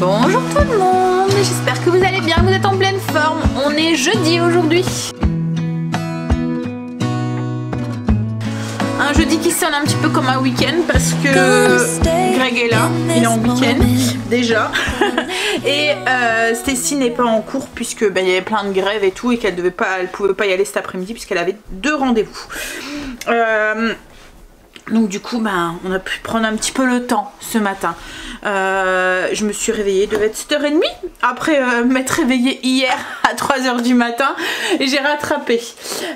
Bonjour tout le monde, j'espère que vous allez bien, vous êtes en pleine forme. On est jeudi aujourd'hui. Un jeudi qui sonne un petit peu comme un week-end parce que Greg est là, il est en week-end déjà. Et Stacy n'est pas en cours puisque il y avait plein de grèves et tout et qu'elle pouvait pas y aller cet après-midi puisqu'elle avait 2 rendez-vous. Donc du coup on a pu prendre un petit peu le temps ce matin. Je me suis réveillée, il devait être 7h30 après m'être réveillée hier à 3h du matin et j'ai rattrapé.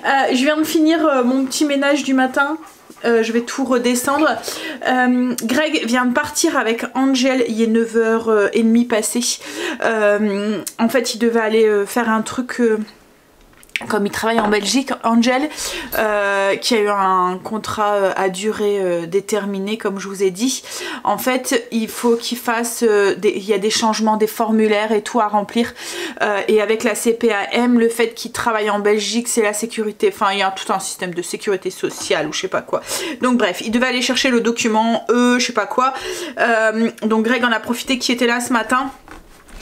Je viens de finir mon petit ménage du matin. Je vais tout redescendre. Greg vient de partir avec Angel, il est 9h30 passé. En fait il devait aller faire un truc... Comme il travaille en Belgique, Angel, qui a eu un contrat à durée déterminée, comme je vous ai dit, en fait, il faut qu'il fasse, il y a des changements, des formulaires et tout à remplir. Et avec la CPAM, le fait qu'il travaille en Belgique, c'est la sécurité, enfin, il y a tout un système de sécurité sociale ou je sais pas quoi. Donc bref, il devait aller chercher le document, je sais pas quoi. Donc Greg en a profité qu'il était là ce matin.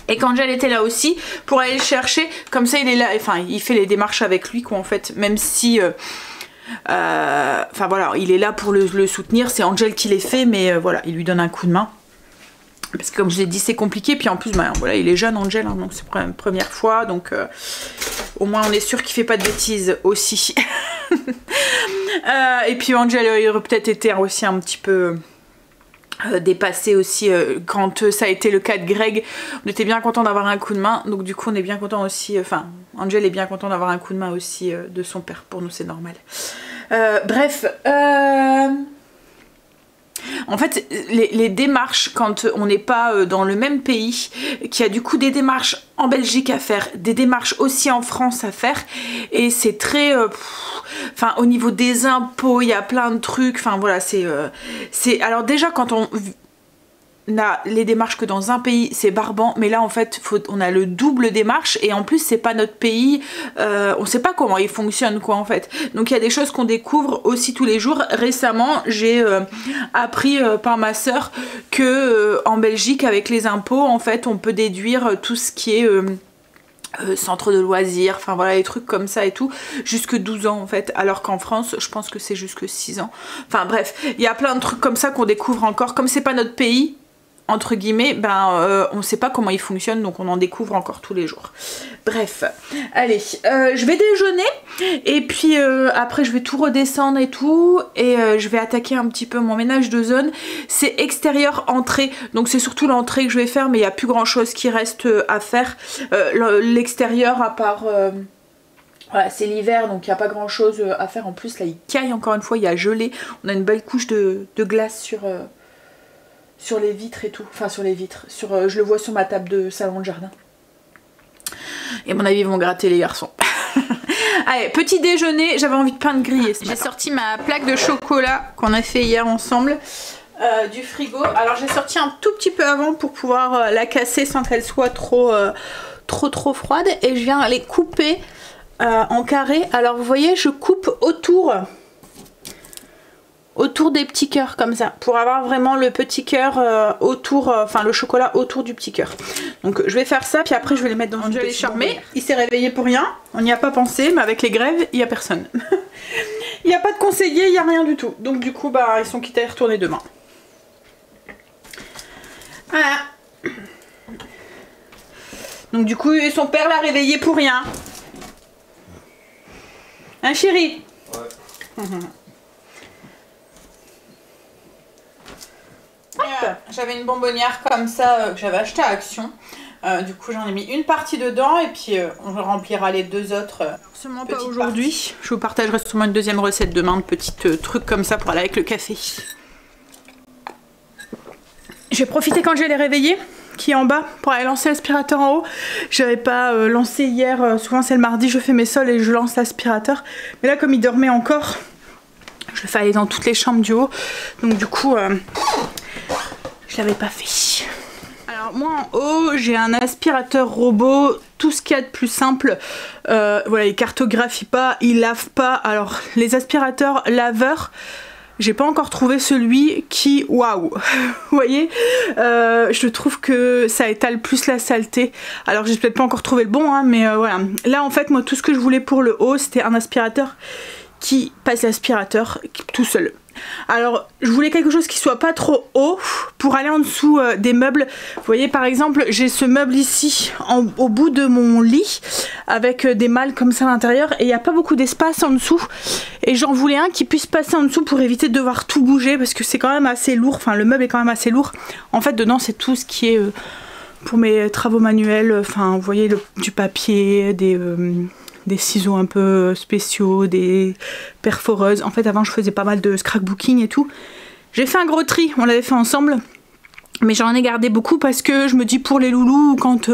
Et qu'Angel était là aussi pour aller le chercher, comme ça il est là, enfin il fait les démarches avec lui quoi en fait, même si enfin voilà, il est là pour le soutenir, c'est Angel qui les fait, mais voilà, il lui donne un coup de main. Parce que comme je l'ai dit c'est compliqué, puis en plus voilà, il est jeune Angel, hein, donc c'est la première fois, donc au moins on est sûr qu'il fait pas de bêtises aussi. Et puis Angel il aurait peut-être été aussi un petit peu... dépassé aussi quand ça a été le cas de Greg, on était bien content d'avoir un coup de main, donc du coup on est bien content aussi, enfin Angel est bien content d'avoir un coup de main aussi de son père, pour nous c'est normal. Bref, en fait les démarches quand on n'est pas dans le même pays, qu'il y a du coup des démarches en Belgique à faire, des démarches aussi en France à faire, et c'est très... Enfin au niveau des impôts il y a plein de trucs, enfin voilà c'est alors déjà quand on a les démarches que dans un pays c'est barbant, mais là en fait on a le double démarche et en plus c'est pas notre pays, on sait pas comment il fonctionne quoi en fait, donc il y a des choses qu'on découvre aussi tous les jours. Récemment j'ai appris par ma soeur que en Belgique avec les impôts en fait on peut déduire tout ce qui est centre de loisirs, enfin voilà, les trucs comme ça et tout, jusque 12 ans en fait, alors qu'en France je pense que c'est jusque 6 ans. Enfin bref, il y a plein de trucs comme ça qu'on découvre encore, comme c'est pas notre pays entre guillemets, on sait pas comment il fonctionne, donc on en découvre encore tous les jours. Bref, allez, je vais déjeuner et puis après je vais tout redescendre et tout, et je vais attaquer un petit peu mon ménage de zone. C'est extérieur entrée, donc c'est surtout l'entrée que je vais faire, mais il n'y a plus grand chose qui reste à faire. L'extérieur à part... Voilà, c'est l'hiver donc il n'y a pas grand chose à faire. En plus là il caille encore une fois, il y a gelé, on a une belle couche de glace sur les vitres et tout, enfin sur les vitres, je le vois sur ma table de salon de jardin. Et à mon avis ils vont gratter les garçons. Allez, petit déjeuner, j'avais envie de pain de grillé. J'ai sorti ma plaque de chocolat qu'on a fait hier ensemble du frigo. Alors j'ai sorti un tout petit peu avant pour pouvoir la casser sans qu'elle soit trop froide, et je viens les couper en carré. Alors vous voyez, je coupe autour des petits cœurs comme ça, pour avoir vraiment le petit cœur autour, enfin le chocolat autour du petit cœur. Donc je vais faire ça, puis après je vais les mettre dans une petite charmée. Il s'est réveillé pour rien, on n'y a pas pensé, mais avec les grèves, il n'y a personne. Il n'y a pas de conseiller, il n'y a rien du tout. Donc du coup, ils sont quittés à y retourner demain. Voilà. Donc du coup, son père l'a réveillé pour rien. Hein chérie? Ouais. J'avais une bonbonnière comme ça que j'avais acheté à Action. Du coup j'en ai mis une partie dedans et puis on remplira les 2 autres. Sûrement pas aujourd'hui. Je vous partagerai sûrement une deuxième recette demain, de petits trucs comme ça pour aller avec le café. Je vais profiter quand je vais les réveiller, qui est en bas, pour aller lancer l'aspirateur en haut. J'avais pas lancé hier, souvent c'est le mardi, je fais mes sols et je lance l'aspirateur. Mais là comme il dormait encore, je le fais aller dans toutes les chambres du haut. Donc du coup... je l'avais pas fait. Alors moi en haut j'ai un aspirateur robot, tout ce qu'il y a de plus simple. Voilà, il cartographie pas, il lave pas. Alors les aspirateurs laveurs, j'ai pas encore trouvé celui qui, waouh, vous voyez, je trouve que ça étale plus la saleté. Alors j'ai peut-être pas encore trouvé le bon, hein, mais voilà. Là en fait moi tout ce que je voulais pour le haut c'était un aspirateur qui passe l'aspirateur tout seul. Alors je voulais quelque chose qui soit pas trop haut pour aller en dessous des meubles. Vous voyez par exemple j'ai ce meuble ici au bout de mon lit avec des malles comme ça à l'intérieur et il n'y a pas beaucoup d'espace en dessous et j'en voulais un qui puisse passer en dessous pour éviter de devoir tout bouger parce que c'est quand même assez lourd, enfin le meuble est quand même assez lourd. En fait dedans c'est tout ce qui est pour mes travaux manuels, enfin vous voyez du papier, des ciseaux un peu spéciaux, des perforeuses. En fait avant je faisais pas mal de scrapbooking et tout. J'ai fait un gros tri, on l'avait fait ensemble. Mais j'en ai gardé beaucoup parce que je me dis pour les loulous, quand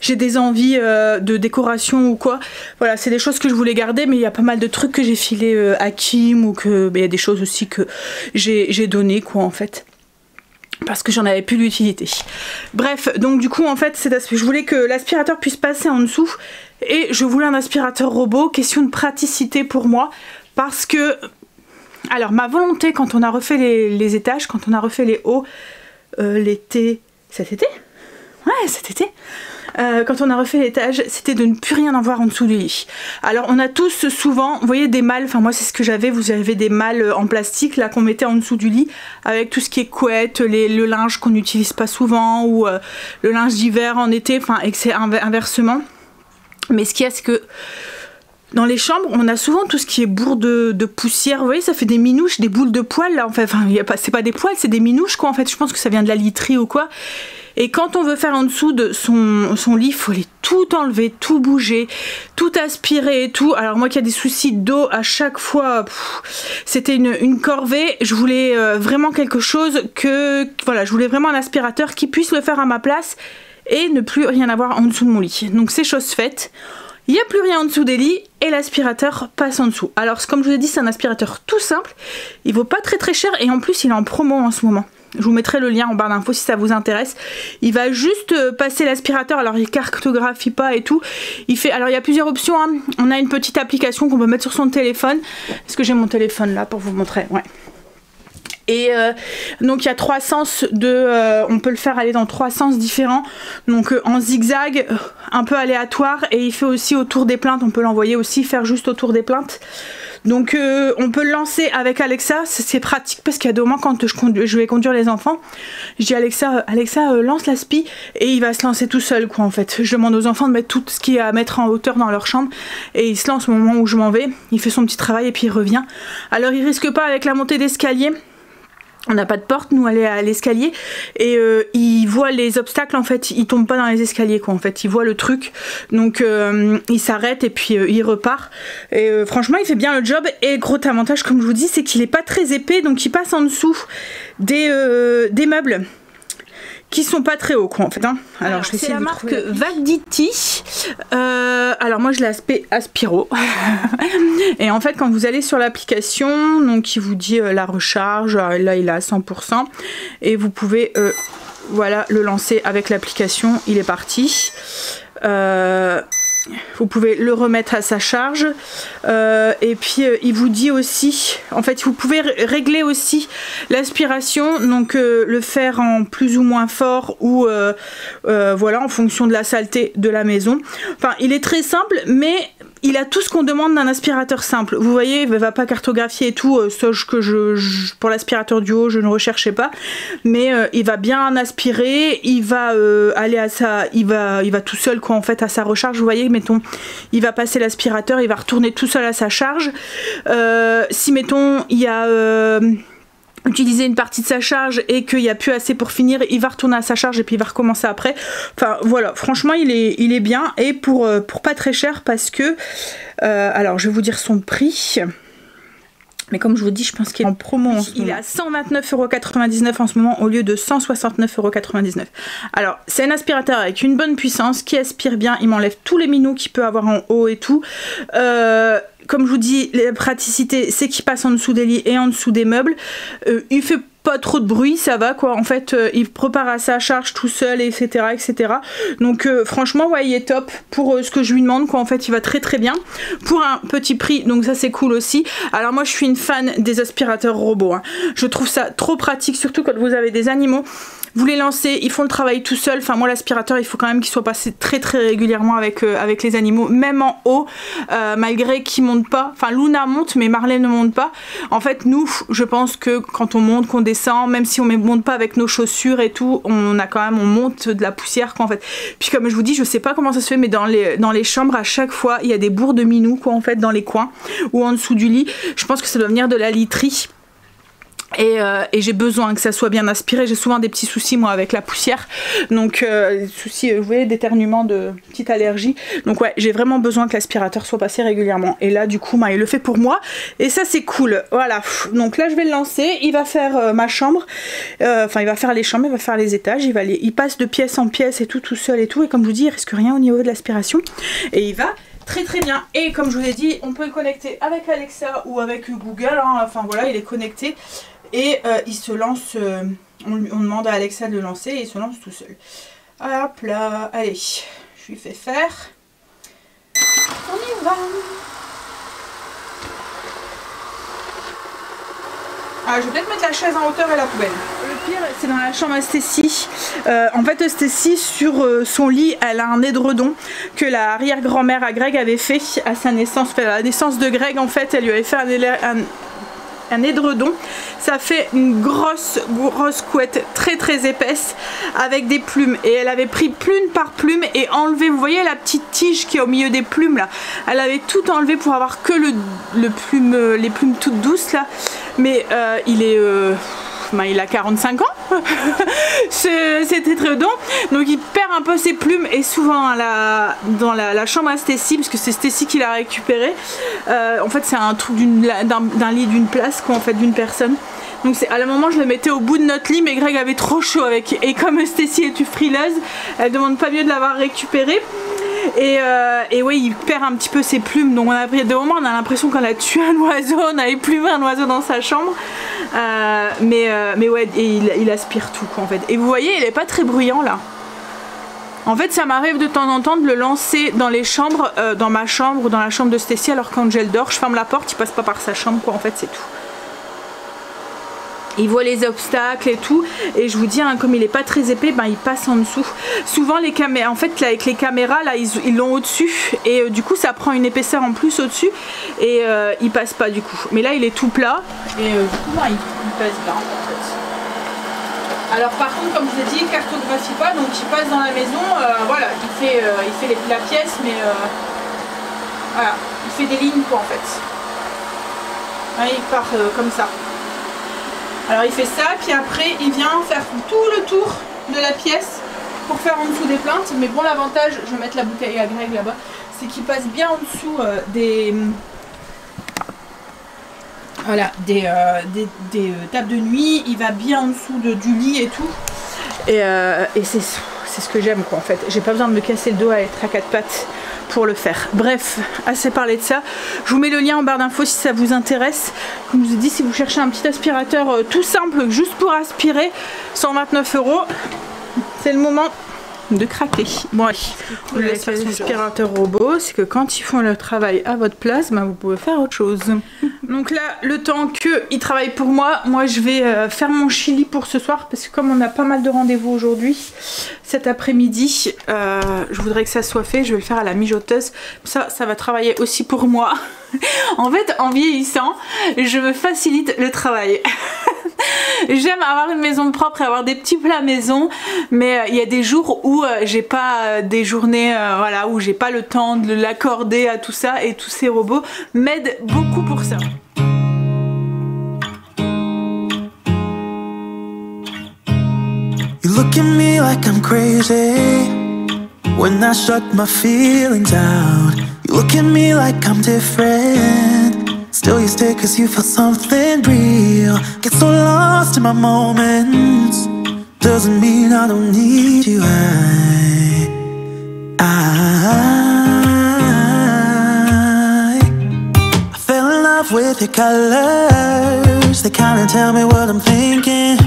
j'ai des envies de décoration ou quoi, voilà, c'est des choses que je voulais garder, mais il y a pas mal de trucs que j'ai filé à Kim ou que il y a des choses aussi que j'ai donné quoi en fait. Parce que j'en avais plus l'utilité. Bref, donc du coup en fait je voulais que l'aspirateur puisse passer en dessous et je voulais un aspirateur robot, question de praticité pour moi parce que alors ma volonté quand on a refait les étages, quand on a refait les hauts l'été, cet été? Ouais cet été. Quand on a refait l'étage, c'était de ne plus rien en voir en dessous du lit. Alors on a tous souvent, vous voyez des malles, enfin moi c'est ce que j'avais, vous avez des malles en plastique là qu'on mettait en dessous du lit avec tout ce qui est couette, le linge qu'on n'utilise pas souvent ou le linge d'hiver en été, enfin et que c'est inversement. Mais ce qu'il y a c'est que dans les chambres, on a souvent tout ce qui est bourre de poussière. Vous voyez, ça fait des minouches, des boules de poils là. Enfin, c'est pas des poils, c'est des minouches quoi. En fait, je pense que ça vient de la literie ou quoi. Et quand on veut faire en dessous de son lit, il faut les tout enlever, tout bouger, tout aspirer et tout. Alors moi qui ai des soucis d'eau à chaque fois, c'était une corvée. Je voulais vraiment quelque chose que, voilà, je voulais vraiment un aspirateur qui puisse le faire à ma place et ne plus rien avoir en dessous de mon lit. Donc c'est chose faite. Il n'y a plus rien en dessous des lits et l'aspirateur passe en dessous. Alors comme je vous ai dit c'est un aspirateur tout simple, il vaut pas très cher et en plus il est en promo en ce moment. Je vous mettrai le lien en barre d'infos si ça vous intéresse. Il va juste passer l'aspirateur, alors il cartographie pas et tout. Il fait, alors il y a plusieurs options, hein. On a une petite application qu'on peut mettre sur son téléphone. Est-ce que j'ai mon téléphone là pour vous montrer? Ouais. Et donc il y a 3 sens on peut le faire aller dans 3 sens différents, donc en zigzag, un peu aléatoire, et il fait aussi autour des plaintes, on peut l'envoyer aussi faire juste autour des plaintes. Donc on peut le lancer avec Alexa, c'est pratique parce qu'il y a des moments quand je vais conduire les enfants, je dis Alexa lance l'aspi et il va se lancer tout seul quoi en fait. Je demande aux enfants de mettre tout ce qui est à mettre en hauteur dans leur chambre et il se lance au moment où je m'en vais, il fait son petit travail et puis il revient. Alors il risque pas avec la montée d'escalier. On n'a pas de porte, nous, elle est à l'escalier et il voit les obstacles en fait, il tombe pas dans les escaliers quoi en fait, il voit le truc donc il s'arrête et puis il repart et franchement il fait bien le job et gros avantage comme je vous dis c'est qu'il est pas très épais donc il passe en dessous des meubles qui sont pas très hauts quoi en fait hein. Alors je vais essayer de la marque Valditi. Alors moi je l'ai Aspiro et en fait quand vous allez sur l'application donc il vous dit la recharge, là il est à 100% et vous pouvez voilà le lancer avec l'application, il est parti. Vous pouvez le remettre à sa charge et puis il vous dit aussi en fait vous pouvez régler aussi l'aspiration donc le faire en plus ou moins fort ou voilà en fonction de la saleté de la maison. Enfin il est très simple mais il a tout ce qu'on demande d'un aspirateur simple. Vous voyez, il va pas cartographier et tout, sauf que pour l'aspirateur du haut, je ne recherchais pas. Mais il va bien aspirer, il va aller à il va tout seul quoi en fait à sa recharge. Vous voyez, mettons, il va passer l'aspirateur, il va retourner tout seul à sa charge. Si mettons, il y a utiliser une partie de sa charge et qu'il n'y a plus assez pour finir, il va retourner à sa charge et puis il va recommencer après. Enfin voilà, franchement il est bien et pour pas très cher parce que alors je vais vous dire son prix. Mais comme je vous dis, je pense qu'il est en promo en ce moment. Il est à 129,99 € en ce moment au lieu de 169,99 €. Alors, c'est un aspirateur avec une bonne puissance qui aspire bien. Il m'enlève tous les minous qu'il peut avoir en haut et tout. Comme je vous dis, la praticité, c'est qu'il passe en dessous des lits et en dessous des meubles. Il fait pas trop de bruit, ça va quoi. En fait, il prépare à sa charge tout seul, etc. etc. Donc franchement, ouais, il est top pour ce que je lui demande quoi. En fait, il va très très bien pour un petit prix, donc ça c'est cool aussi. Alors moi, je suis une fan des aspirateurs robots, hein. Je trouve ça trop pratique, surtout quand vous avez des animaux. Vous les lancez, ils font le travail tout seuls. Enfin moi l'aspirateur il faut quand même qu'il soit passé très très régulièrement avec les animaux, même en haut, malgré qu'ils montent pas. Enfin Luna monte mais Marley ne monte pas. En fait nous, je pense que quand on monte, qu'on descend, même si on ne monte pas avec nos chaussures et tout, on monte de la poussière quoi en fait. Puis comme je vous dis, je sais pas comment ça se fait, mais dans les chambres à chaque fois il y a des bourres de minous quoi en fait dans les coins ou en dessous du lit. Je pense que ça doit venir de la literie. Et j'ai besoin que ça soit bien aspiré. J'ai souvent des petits soucis moi avec la poussière, donc soucis, vous voyez, d'éternuement, de petite allergie. Donc ouais, j'ai vraiment besoin que l'aspirateur soit passé régulièrement. Et là du coup il le fait pour moi et ça c'est cool. Voilà, donc là je vais le lancer. Il va faire ma chambre, enfin il va faire les chambres, il va faire les étages, il passe de pièce en pièce et tout seul et tout. Et comme je vous dis, il risque rien au niveau de l'aspiration et il va très très bien. Et comme je vous ai dit, on peut le connecter avec Alexa ou avec Google, hein. Enfin voilà, il est connecté. Et il se lance, on demande à Alexa de le lancer et il se lance tout seul. Hop là, allez, je lui fais faire. On y va. Ah, je vais peut-être mettre la chaise en hauteur et la poubelle. Le pire, c'est dans la chambre à Stécie. En fait, Stécie, sur son lit, elle a un édredon que la arrière-grand-mère à Greg avait fait à sa naissance. À la naissance de Greg, en fait, elle lui avait fait un édredon. Ça fait une grosse couette très très épaisse avec des plumes, et elle avait pris plume par plume et enlevé, vous voyez la petite tige qui est au milieu des plumes là, elle avait tout enlevé pour avoir que les plumes toutes douces là. Mais il a 45 ans c'était très long, donc il perd un peu ses plumes. Et souvent dans la chambre à Stécie, parce que c'est Stécie qui l'a récupéré, en fait c'est un truc d'un lit d'une place quoi, en fait d'une personne. Donc à la moment je le mettais au bout de notre lit, mais Greg avait trop chaud avec, et comme Stécie est une frileuse, elle demande pas mieux de l'avoir récupéré. Et oui, il perd un petit peu ses plumes, donc des moments on a l'impression qu'on a tué un oiseau, on a éplumé un oiseau dans sa chambre. Mais ouais, et il aspire tout quoi en fait. Et vous voyez, il est pas très bruyant là. En fait, ça m'arrive de temps en temps de le lancer dans les chambres, dans ma chambre ou dans la chambre de Stécie, alors qu'Angel dort, je ferme la porte, il passe pas par sa chambre quoi en fait, c'est tout. Il voit les obstacles et tout, et je vous dis hein, comme il est pas très épais, ben il passe en dessous. Souvent les caméras, en fait là, avec les caméras là ils l'ont au dessus, et du coup ça prend une épaisseur en plus au dessus, et il passe pas du coup. Mais là il est tout plat, et du coup ben, il passe bien en fait. Alors par contre, comme je vous ai dit, cartographie pas, donc il passe dans la maison, voilà, il fait la pièce, mais voilà, il fait des lignes quoi en fait. Là, il part comme ça. Alors il fait ça, puis après il vient faire tout le tour de la pièce pour faire en dessous des plaintes. Mais bon, l'avantage, je vais mettre la bouteille à Greg là-bas, c'est qu'il passe bien en dessous des tables de nuit. Il va bien en dessous du lit et tout. Et c'est ce que j'aime quoi en fait. J'ai pas besoin de me casser le dos à être à quatre pattes pour le faire. Bref, assez parlé de ça. Je vous mets le lien en barre d'infos si ça vous intéresse. Comme je vous ai dit, si vous cherchez un petit aspirateur tout simple, juste pour aspirer, 129 €, c'est le moment de craquer. Bon, les aspirateurs robots, c'est que quand ils font leur travail à votre place, ben, vous pouvez faire autre chose. Donc là, le temps qu'ils travaillent pour moi, je vais faire mon chili pour ce soir, parce que comme on a pas mal de rendez-vous aujourd'hui, cet après-midi, je voudrais que ça soit fait. Je vais le faire à la mijoteuse. Ça va travailler aussi pour moi. En fait, en vieillissant, je me facilite le travail. J'aime avoir une maison propre et avoir des petits plats maison, mais il y a des jours où j'ai pas des journées voilà, où j'ai pas le temps de l'accorder à tout ça, et tous ces robots m'aident beaucoup pour ça. You look at me like I'm crazy when I shut my feelings out. You look at me like I'm different, still you stay cause you feel something real. Get so lost in my moments, doesn't mean I don't need you. I fell in love with your colors, they kinda tell me what I'm thinking.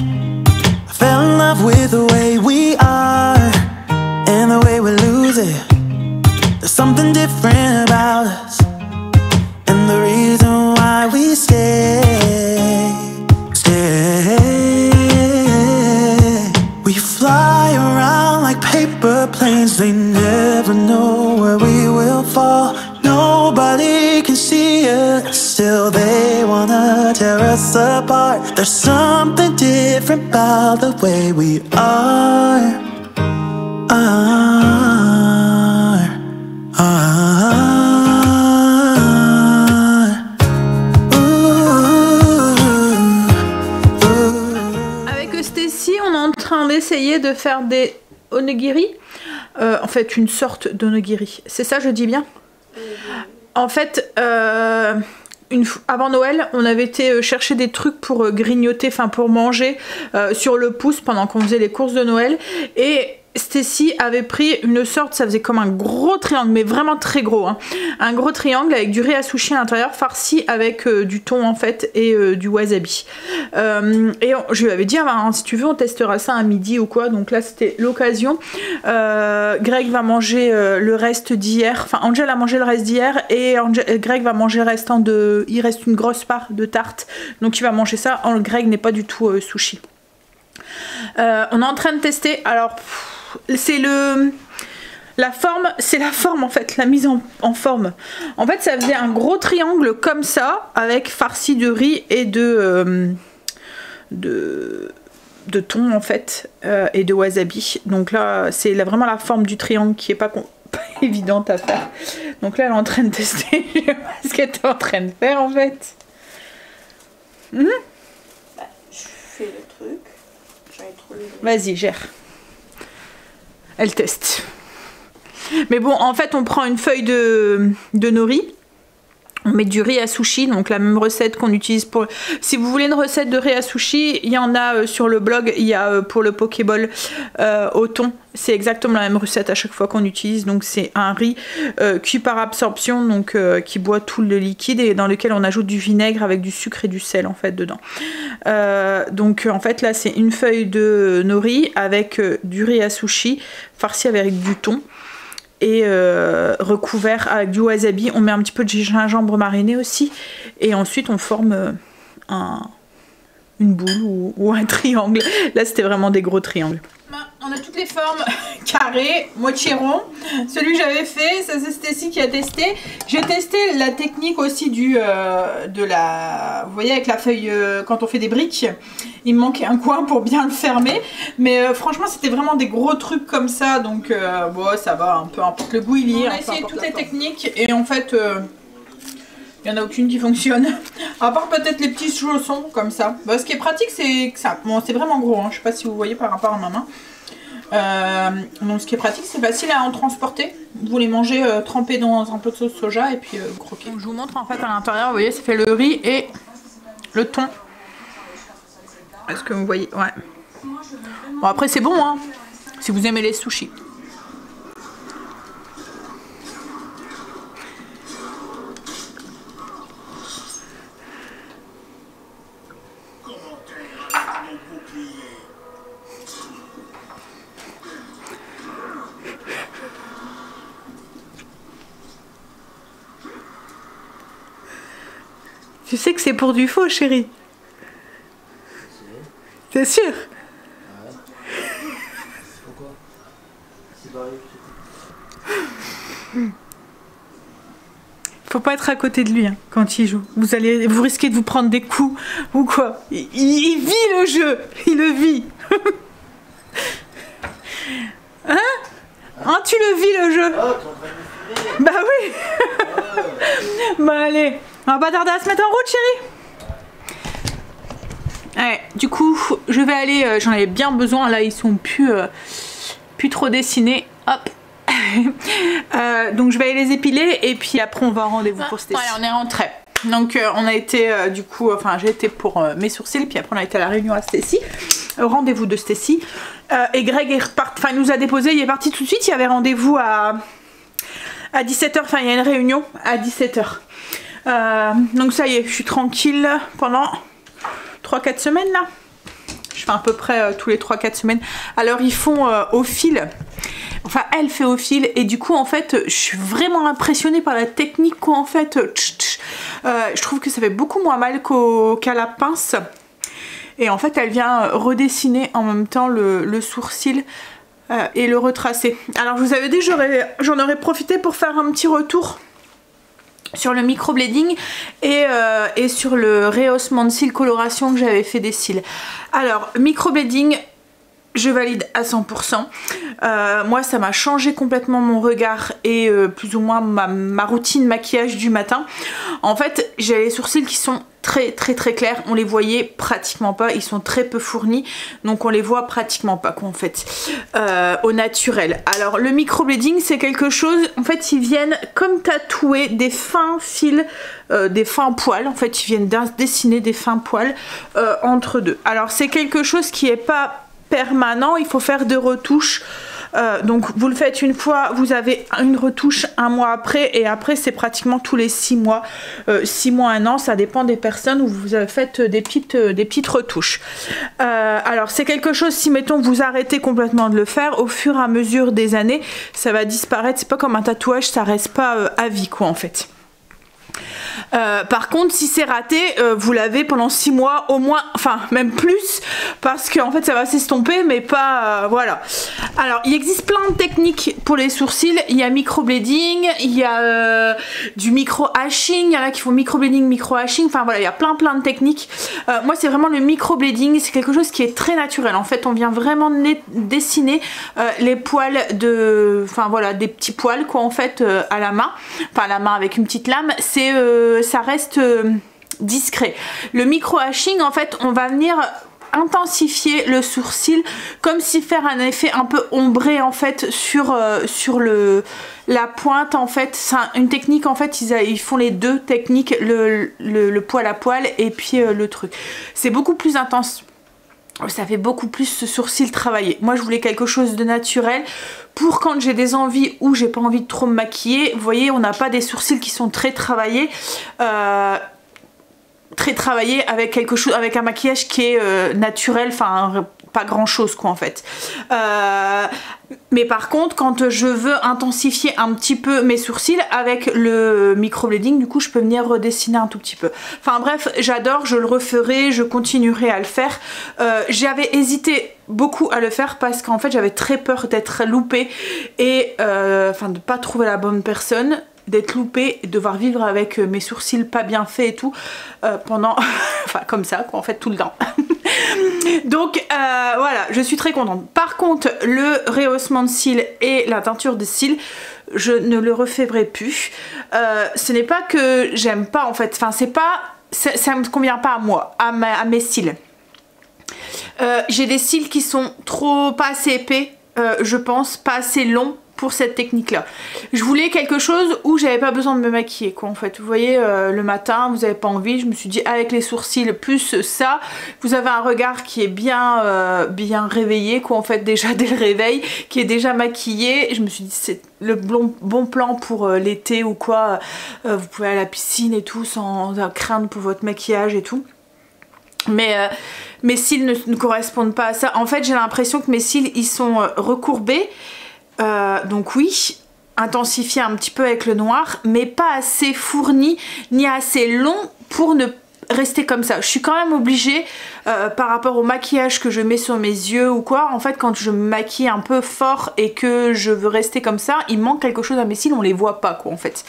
paper planes, they never know where we will fall. Nobody can see us, still they wanna tear us apart. There's something different about the way we are. Avec Stacy, on est en train d'essayer de faire des onigiri. En fait, une sorte d'onigiri. C'est ça, je dis bien? En fait, avant Noël, on avait été chercher des trucs pour grignoter, enfin pour manger sur le pouce pendant qu'on faisait les courses de Noël. Et Stacy avait pris une sorte, ça faisait comme un gros triangle, mais vraiment très gros, hein. Un gros triangle avec du riz à sushi à l'intérieur, farci avec du thon en fait et du wasabi. Je lui avais dit, si tu veux on testera ça à midi ou quoi, donc là c'était l'occasion. Greg va manger le reste d'hier, enfin Angel a mangé le reste d'hier et Greg va manger le restant de... Il reste une grosse part de tarte, donc il va manger ça. Greg n'est pas du tout sushi. On est en train de tester, alors... c'est la forme en fait, la mise en forme. En fait ça faisait un gros triangle comme ça avec farci de riz et de thon en fait et de wasabi. Donc là c'est vraiment la forme du triangle qui est pas évidente à faire. Donc là elle est en train de tester. Je sais pas ce qu'elle est en train de faire en fait. Je fais le truc. Vas-y, gère. Elle teste. Mais bon, en fait, on prend une feuille de nori. On met du riz à sushi, donc la même recette qu'on utilise pour... Si vous voulez une recette de riz à sushi, il y en a sur le blog, il y a pour le Pokéball au thon. C'est exactement la même recette à chaque fois qu'on utilise. Donc c'est un riz cuit par absorption, donc qui boit tout le liquide et dans lequel on ajoute du vinaigre avec du sucre et du sel en fait dedans. Donc en fait là c'est une feuille de nori avec du riz à sushi farci avec du thon. Et recouvert avec du wasabi, on met un petit peu de gingembre mariné aussi et ensuite on forme une boule ou un triangle. Là c'était vraiment des gros triangles. On a toutes les formes carrées, moitié rond. Celui que j'avais fait, ça c'est Stacy qui a testé. J'ai testé la technique aussi vous voyez avec la feuille quand on fait des briques, il me manquait un coin pour bien le fermer. Mais franchement c'était vraiment des gros trucs comme ça, donc bon ça va, un peu importe le goût il y est. On a essayé toutes les techniques et en fait il n'y en a aucune qui fonctionne. À part peut-être les petits chaussons comme ça. Bah, ce qui est pratique c'est que ça, bon c'est vraiment gros, hein. Je sais pas si vous voyez par rapport à ma main. Donc ce qui est pratique, c'est facile à en transporter. Vous les mangez trempés dans un peu de sauce soja et puis croquer. Je vous montre en fait à l'intérieur, vous voyez, ça fait le riz et le thon. Est-ce que vous voyez? Ouais. Bon après c'est bon hein, si vous aimez les sushis. Tu sais que c'est pour du faux, chérie. T'es sûr? Ouais. Pourquoi? C'est pareil. Faut pas être à côté de lui hein, quand il joue. Vous risquez de vous prendre des coups ou quoi. Il vit le jeu. Il le vit. Hein? Hein, tu le vis le jeu? Oh, t'es en train de me filmer. Bah oui. Bah allez. On va pas tarder à se mettre en route, chérie. Ouais, du coup, je vais aller, j'en avais bien besoin, là ils sont plus trop dessinés, hop. Donc je vais aller les épiler et puis après on va en rendez-vous pour Stacy. Ouais, on est rentré. Donc on a été du coup, enfin j'ai été pour mes sourcils, puis après on a été à la réunion à Stacy, rendez-vous de Stacy. Et Greg est reparti, enfin il nous a déposé, il est parti tout de suite, il y avait rendez-vous à 17h, enfin il y a une réunion à 17h. Donc ça y est, je suis tranquille pendant 3-4 semaines là. Je fais à peu près tous les 3-4 semaines. Alors ils font au fil. Enfin elle fait au fil et du coup en fait je suis vraiment impressionnée par la technique quoi en fait. Je trouve que ça fait beaucoup moins mal qu'à la pince. Et en fait elle vient redessiner en même temps le sourcil et le retracer. Alors je vous avais dit, j'en aurais profité pour faire un petit retour sur le microblading et sur le rehaussement de cils coloration que j'avais fait des cils. Alors microblading, je valide à 100%. Moi ça m'a changé complètement mon regard et plus ou moins ma routine maquillage du matin. En fait j'ai les sourcils qui sont très clairs, on les voyait pratiquement pas, ils sont très peu fournis, donc on les voit pratiquement pas quoi en fait, au naturel. Alors le microblading c'est quelque chose, en fait ils viennent comme tatouer des fins fils, des fins poils, en fait ils viennent dessiner des fins poils entre deux. Alors c'est quelque chose qui est pas permanent, il faut faire des retouches. Donc vous le faites une fois, vous avez une retouche un mois après, et après c'est pratiquement tous les 6 mois, 6 mois, 1 an, ça dépend des personnes où vous faites des petites retouches. Alors c'est quelque chose, si mettons vous arrêtez complètement de le faire, au fur et à mesure des années, ça va disparaître, c'est pas comme un tatouage, ça reste pas à vie quoi en fait. Par contre si c'est raté, vous l'avez pendant 6 mois au moins, enfin même plus, parce qu'en fait ça va s'estomper mais pas voilà. Alors il existe plein de techniques pour les sourcils, il y a microblading, il y a du micro hashing, il y en a qui font microblading, micro hashing, enfin voilà il y a plein de techniques. Moi c'est vraiment le microblading, c'est quelque chose qui est très naturel, en fait on vient vraiment dessiner les poils de, enfin voilà des petits poils quoi en fait à la main, enfin à la main avec une petite lame, c'est ça reste discret. Le micro hashing en fait on va venir intensifier le sourcil comme si faire un effet un peu ombré en fait sur la pointe en fait. C'est une technique en fait, ils font les deux techniques, le poil à poil et puis le truc. C'est beaucoup plus intense. Ça fait beaucoup plus ce sourcil travaillé. Moi je voulais quelque chose de naturel pour quand j'ai des envies ou j'ai pas envie de trop me maquiller. Vous voyez on n'a pas des sourcils qui sont très travaillés. Avec quelque chose, avec un maquillage qui est naturel, enfin pas grand chose quoi en fait. Mais par contre quand je veux intensifier un petit peu mes sourcils avec le microblading, du coup je peux venir redessiner un tout petit peu. Enfin bref j'adore, je le referai, je continuerai à le faire. J'avais hésité beaucoup à le faire parce qu'en fait j'avais très peur d'être loupée et enfin de pas trouver la bonne personne, d'être loupée et devoir vivre avec mes sourcils pas bien faits et tout pendant enfin comme ça quoi en fait tout le temps. Donc voilà je suis très contente. Par contre le rehaussement de cils et la teinture de cils je ne le referai plus. Ce n'est pas que j'aime pas en fait, enfin c'est pas, ça me convient pas à moi, à mes cils. J'ai des cils qui sont pas assez épais, je pense, pas assez longs pour cette technique là. Je voulais quelque chose où j'avais pas besoin de me maquiller quoi en fait. Vous voyez le matin vous avez pas envie, je me suis dit avec les sourcils plus ça, vous avez un regard qui est bien réveillé quoi en fait déjà dès le réveil, qui est déjà maquillé. Je me suis dit c'est le bon plan pour l'été ou quoi, vous pouvez aller à la piscine et tout sans craindre pour votre maquillage et tout. Mais mes cils ne correspondent pas à ça. En fait j'ai l'impression que mes cils ils sont recourbés. Donc oui, intensifier un petit peu avec le noir, mais pas assez fourni ni assez long pour ne rester comme ça. Je suis quand même obligée par rapport au maquillage que je mets sur mes yeux ou quoi, en fait quand je me maquille un peu fort et que je veux rester comme ça, il manque quelque chose à mes cils, on les voit pas quoi en fait.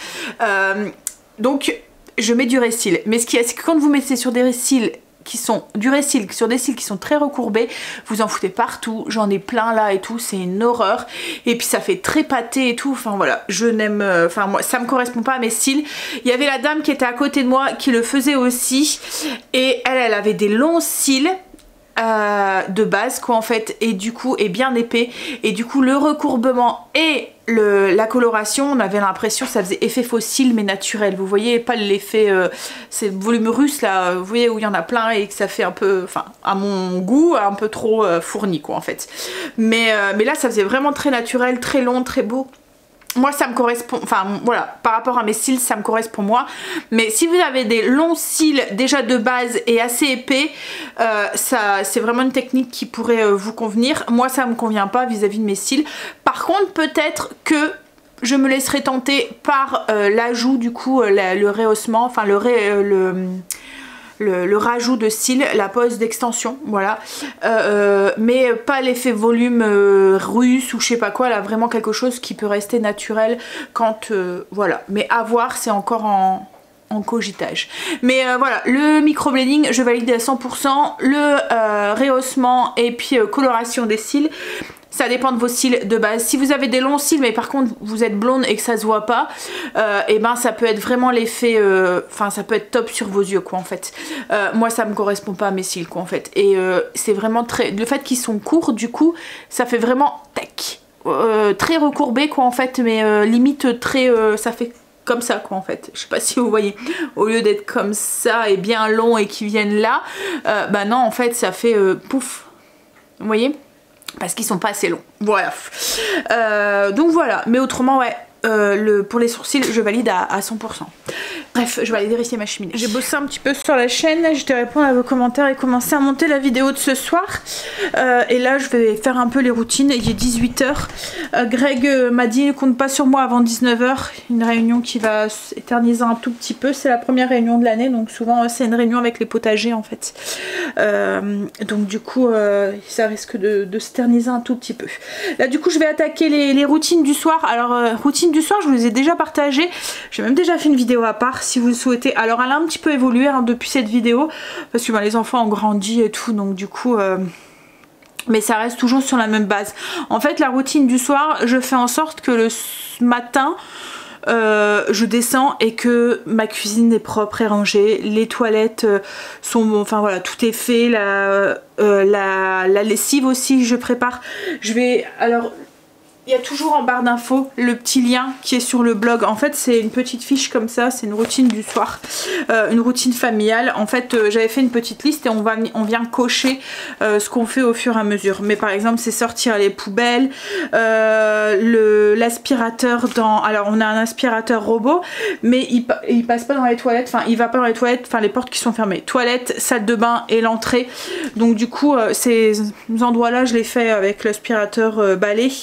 Donc je mets du ressil, mais ce qu'il y a c'est que quand vous mettez sur des cils qui sont du ressil, sur des cils qui sont très recourbés, vous en foutez partout, j'en ai plein là et tout, c'est une horreur, et puis ça fait très pâté et tout, enfin voilà, je n'aime, enfin moi ça me correspond pas à mes cils. Il y avait la dame qui était à côté de moi qui le faisait aussi, et elle avait des longs cils de base quoi en fait, et du coup est bien épais, et du coup le recourbement et la coloration, on avait l'impression que ça faisait effet fossile mais naturel, vous voyez, pas l'effet c'est volume russe là, vous voyez où il y en a plein et que ça fait un peu, enfin à mon goût un peu trop fourni quoi en fait, mais là ça faisait vraiment très naturel, très long, très beau. Moi ça me correspond, enfin voilà, par rapport à mes cils ça me correspond moi, mais si vous avez des longs cils déjà de base et assez épais, ça c'est vraiment une technique qui pourrait vous convenir. Moi ça me convient pas vis-à-vis de mes cils. Par contre peut-être que je me laisserai tenter par l'ajout du coup, le rehaussement, enfin le rajout de cils, la pose d'extension, voilà, mais pas l'effet volume russe ou je sais pas quoi, là vraiment quelque chose qui peut rester naturel quand voilà, mais à voir, c'est encore en cogitage. Mais voilà, le microblading je valide à 100%, le rehaussement et puis coloration des cils. Ça dépend de vos cils de base. Si vous avez des longs cils mais par contre vous êtes blonde et que ça se voit pas, et ben ça peut être vraiment l'effet, enfin ça peut être top sur vos yeux quoi en fait. Moi ça me correspond pas à mes cils quoi en fait. Et c'est vraiment très, le fait qu'ils sont courts du coup ça fait vraiment tac, très recourbé quoi en fait, mais limite très, ça fait comme ça quoi en fait, je sais pas si vous voyez, au lieu d'être comme ça et bien long et qui viennent là, bah non en fait ça fait pouf, vous voyez, parce qu'ils sont pas assez longs, voilà. Donc voilà, mais autrement ouais, pour les sourcils je valide à 100%. Bref, je vais aller vérifier ma cheminée. J'ai bossé un petit peu sur la chaîne, je vais répondre à vos commentaires et commencer à monter la vidéo de ce soir. Et là je vais faire un peu les routines, il est 18 h. Greg m'a dit ne compte pas sur moi avant 19 h, une réunion qui va s'éterniser un tout petit peu, c'est la première réunion de l'année, donc souvent c'est une réunion avec les potagers en fait. Donc du coup ça risque de s'éterniser un tout petit peu. Là du coup je vais attaquer les routines du soir. Alors routine du soir je vous les ai déjà partagées, j'ai même déjà fait une vidéo à part si vous le souhaitez. Alors elle a un petit peu évolué hein, depuis cette vidéo parce que les enfants ont grandi et tout, donc du coup mais ça reste toujours sur la même base. En fait la routine du soir, je fais en sorte que le matin je descends et que ma cuisine est propre et rangée, les toilettes sont, enfin voilà, tout est fait, la lessive aussi je prépare. Je vais, alors il y a toujours en barre d'infos le petit lien qui est sur le blog. En fait c'est une petite fiche comme ça, c'est une routine du soir, une routine familiale. En fait j'avais fait une petite liste et on vient cocher ce qu'on fait au fur et à mesure. Mais par exemple c'est sortir les poubelles, l'aspirateur dans... Alors on a un aspirateur robot mais il passe pas dans les toilettes, enfin il va pas dans les toilettes, enfin les portes qui sont fermées. Toilettes, salle de bain et l'entrée. Donc du coup ces endroits là je les fais avec l'aspirateur balai.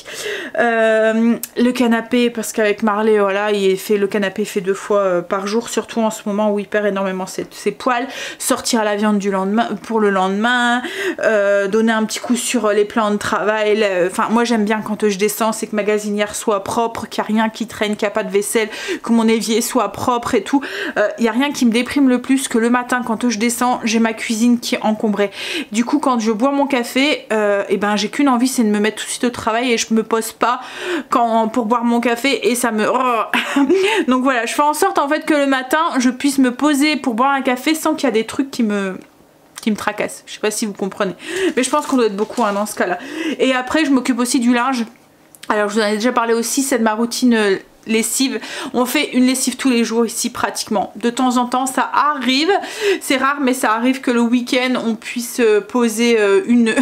Le canapé, parce qu'avec Marley voilà, le canapé fait 2 fois par jour, surtout en ce moment où il perd énormément ses poils. Sortir la viande du lendemain pour le lendemain, donner un petit coup sur les plans de travail. Enfin moi j'aime bien quand je descends, c'est que ma gazinière soit propre, qu'il n'y a rien qui traîne, qu'il n'y a pas de vaisselle, que mon évier soit propre et tout. Il n'y a rien qui me déprime le plus que le matin quand je descends, j'ai ma cuisine qui est encombrée. Du coup quand je bois mon café, et ben j'ai qu'une envie, c'est de me mettre tout de suite au travail et je me pose pas pour boire mon café et ça me... Donc voilà, je fais en sorte en fait que le matin je puisse me poser pour boire un café sans qu'il y a des trucs qui me tracassent. Je sais pas si vous comprenez, mais je pense qu'on doit être beaucoup hein, dans ce cas là. Et après je m'occupe aussi du linge. Alors je vous en ai déjà parlé aussi, c'est de ma routine lessive. On fait une lessive tous les jours ici pratiquement. De temps en temps ça arrive, c'est rare mais ça arrive que le week-end on puisse poser une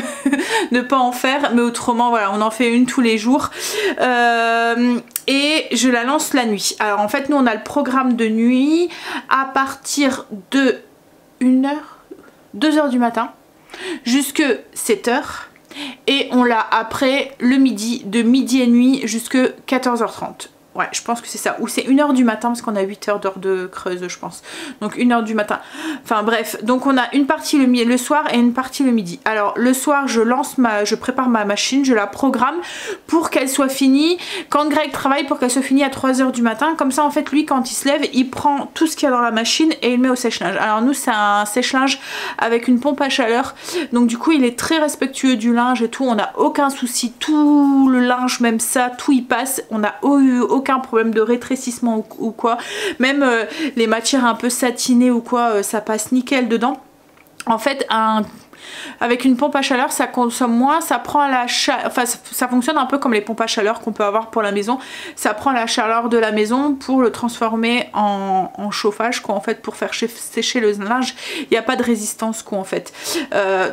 ne pas en faire, mais autrement voilà on en fait une tous les jours. Et je la lance la nuit. Alors en fait nous on a le programme de nuit à partir de 2 h du matin jusque 7 h. Et on l'a après le midi, de midi et nuit jusque 14 h 30. Ouais, je pense que c'est ça. Ou c'est 1 h du matin parce qu'on a 8 heures d'heure de creuse, je pense. Donc 1 h du matin. Enfin bref, donc on a une partie le soir et une partie le midi. Alors le soir, je prépare ma machine, je la programme pour qu'elle soit finie. Quand Greg travaille, pour qu'elle soit finie à 3 h du matin. Comme ça, en fait, lui, quand il se lève, il prend tout ce qu'il y a dans la machine et il le met au sèche-linge. Alors nous, c'est un sèche-linge avec une pompe à chaleur. Donc du coup, il est très respectueux du linge et tout. On n'a aucun souci. Tout le linge, même ça, tout y passe. On n'a eu aucun problème de rétrécissement ou quoi. Même les matières un peu satinées ou quoi, ça passe nickel dedans. En fait, avec une pompe à chaleur ça consomme moins, ça prend la chaleur, enfin ça fonctionne un peu comme les pompes à chaleur qu'on peut avoir pour la maison, ça prend la chaleur de la maison pour le transformer en chauffage quoi en fait, pour faire sécher le linge. Il n'y a pas de résistance quoi en fait,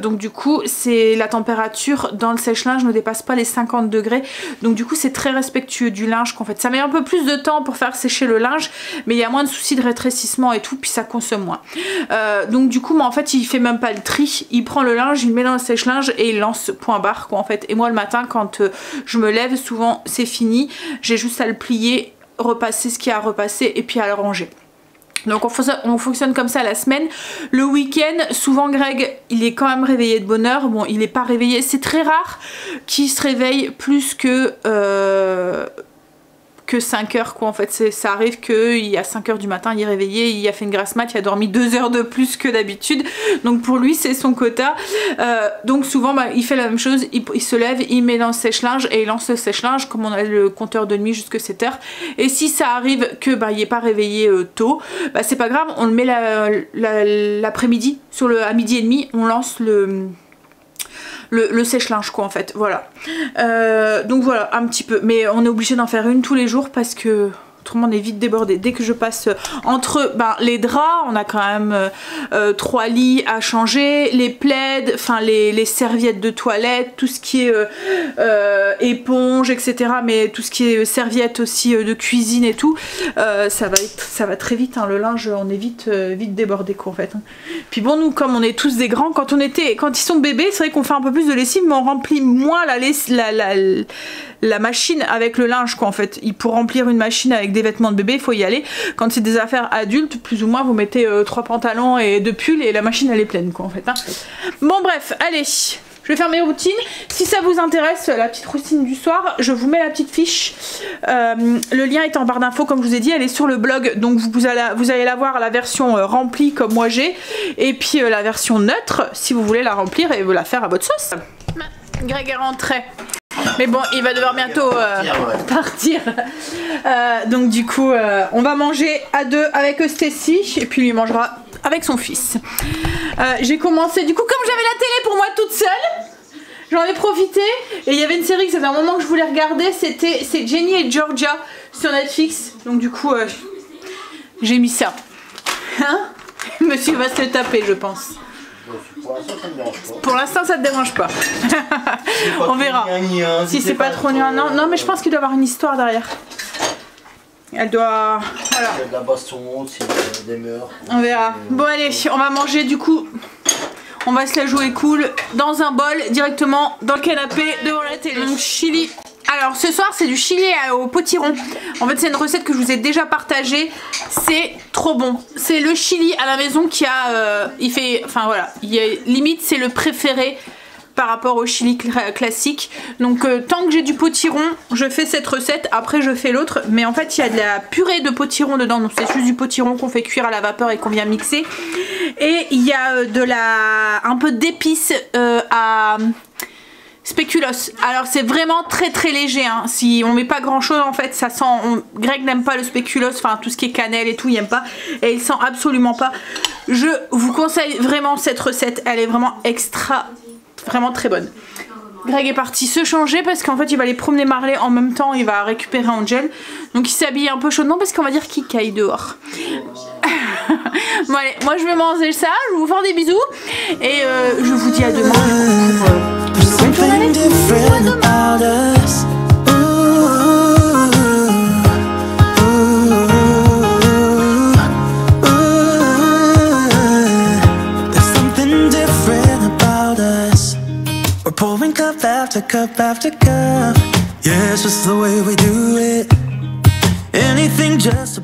donc du coup c'est la température dans le sèche-linge ne dépasse pas les 50 degrés, donc du coup c'est très respectueux du linge qu'en fait, ça met un peu plus de temps pour faire sécher le linge mais il y a moins de soucis de rétrécissement et tout, puis ça consomme moins, donc du coup moi en fait il fait même pas le tri, il prend le linge, il le met dans le sèche-linge et il lance point barre quoi en fait. Et moi le matin quand je me lève, souvent c'est fini, j'ai juste à le plier, repasser ce qu'il y a à repasser et puis à le ranger. Donc on fonctionne comme ça la semaine. Le week-end, souvent Greg, il est quand même réveillé de bonne heure. Bon, il n'est pas réveillé, c'est très rare qu'il se réveille plus que 5 heures quoi. En fait, ça arrive qu'il a 5 heures du matin, il est réveillé, il a fait une grasse mat, il a dormi 2 heures de plus que d'habitude. Donc pour lui, c'est son quota. Donc souvent, bah, il fait la même chose, il se lève, il met dans le sèche-linge et il lance le sèche-linge comme on a le compteur de nuit jusque 7 heures. Et si ça arrive que bah, il n'est pas réveillé tôt, bah, c'est pas grave, on le met l'après-midi, à midi et demi, on lance le sèche-linge quoi en fait, voilà. Donc voilà, un petit peu, mais on est obligé d'en faire une tous les jours parce que autrement on est vite débordé. Dès que je passe entre les draps, on a quand même 3 lits à changer, les plaids, enfin les serviettes de toilette, tout ce qui est éponge, etc. Mais tout ce qui est serviettes aussi de cuisine et tout, ça va très vite, hein, le linge, on est vite débordé quoi en fait. Puis bon, nous comme on est tous des grands, quand ils sont bébés, c'est vrai qu'on fait un peu plus de lessive, mais on remplit moins la machine avec le linge quoi en fait. Pour remplir une machine avec des vêtements de bébé, il faut y aller. Quand c'est des affaires adultes, plus ou moins vous mettez 3 pantalons et 2 pulls et la machine elle est pleine quoi en fait, hein. Bon bref, allez, je vais faire mes routines. Si ça vous intéresse, la petite routine du soir, je vous mets la petite fiche. Le lien est en barre d'infos comme je vous ai dit, elle est sur le blog, donc vous allez la voir, la version remplie comme moi j'ai, et puis la version neutre si vous voulez la remplir et vous la faire à votre sauce. Greg est rentré. Mais bon, il va devoir bientôt partir. Donc du coup, on va manger à 2 avec Stacy et puis lui mangera avec son fils. J'ai commencé, du coup, comme j'avais la télé pour moi toute seule, j'en ai profité. Et il y avait une série que ça fait un moment que je voulais regarder, c'est Jenny et Georgia sur Netflix. Donc du coup, j'ai mis ça. Hein? Monsieur va se le taper, je pense. Pour l'instant ça ne dérange pas. On verra. Si c'est pas trop nuant, non, mais je pense qu'il doit y avoir une histoire derrière. Elle doit... Voilà. Il y a de la baston, des meurtres. On verra. Bon allez, on va manger du coup. On va se la jouer cool dans un bol directement dans le canapé devant la télé. Donc chili. Alors ce soir c'est du chili au potiron. En fait c'est une recette que je vous ai déjà partagée. C'est trop bon. C'est le chili à la maison qui a... il fait... Enfin voilà. Limite c'est le préféré par rapport au chili classique. Donc tant que j'ai du potiron, je fais cette recette. Après je fais l'autre. Mais en fait il y a de la purée de potiron dedans. Donc c'est juste du potiron qu'on fait cuire à la vapeur et qu'on vient mixer. Et il y a un peu d'épices à... spéculoos. Alors c'est vraiment très très léger, hein. Si on met pas grand chose en fait, ça sent... Greg n'aime pas le spéculoos, enfin tout ce qui est cannelle et tout, il aime pas. Et il sent absolument pas. Je vous conseille vraiment cette recette, elle est vraiment vraiment très bonne. Greg est parti se changer parce qu'en fait il va aller promener Marley en même temps, il va récupérer Angel. Donc il s'habille un peu chaudement parce qu'on va dire qu'il caille dehors. Bon allez, moi je vais manger ça, je vous fais des bisous. Et je vous dis à demain pour une journée. Pouring cup after cup after cup. Yeah, it's just the way we do it. Anything just to